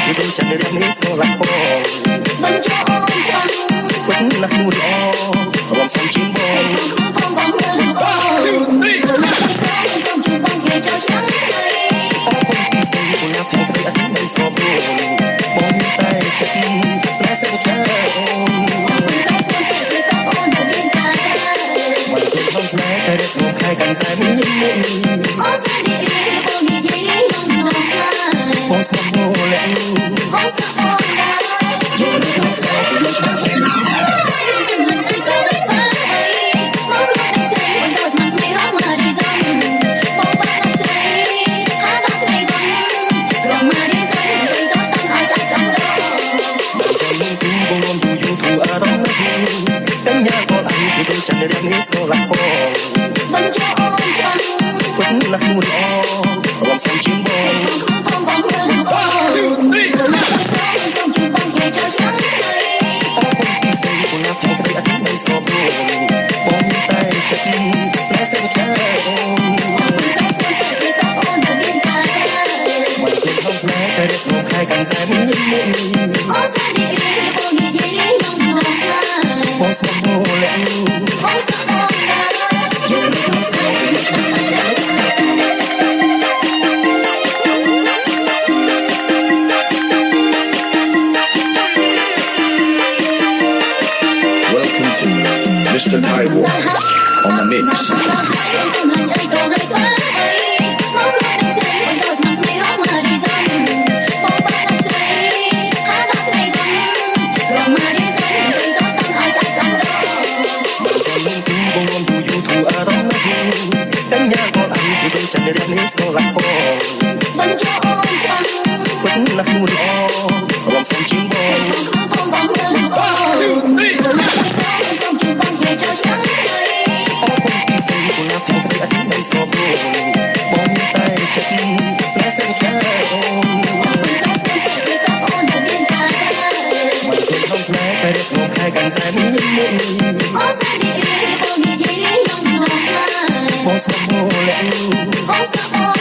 គឺដូចចាក់រៀងនេះស្រឡាក់បងមិនចូលអូនចាំពិតណាស់មួយល្អរំសំជាងបងបងបងមើលបងសូមជួយបងគេចូលឆ្នាំអរគុណពីសេរីណាផងព្រៃអត់មិនស្គាល់បងតែចិត្តស្នេហ៍សេរីចាអូនតែស្គាល់សេរីបងអូនទៅមានតែមិនសូមស្នេហ៍តែរត់មកខែកាន់តែមានអូនសេរីបងនិយាយខ្ញុំមកស្នេហ៍បងស្មោះលាក់បងស្គាល់ដែរយល់ខ្ញុំស្នេហ៍ទៅឆ្នាំនេះចាក់រៀងនេះស្រឡាក់បងមិនចូលអូនចាំពិតណាស់មួយល្អរំសំជាងបងបងមើលបងសូមជួយបងគេចូលឆ្នាំអរគុណពីសេរីណាផងព្រៃអត់មិនស្គាល់បងតែចិត្តស្នេហ៍សេរីចាអូនតែស្គាល់សេរីបងអូនទៅមានតែមិនសូមស្នេហ៍តែរត់មកខែកាន់តែមានអូនសេរីបងនិយាយខ្ញុំមកស្នេហ៍បងស្មោះលាក់បងស្គាល់ដែរយល់ខ្ញុំស្នេហ៍ទៅឆ្នាំនេះ Mr. Taiwan on the mix. Hãy subscribe cho kênh Ghiền Mì Gõ để không bỏ lỡ những video hấp dẫn.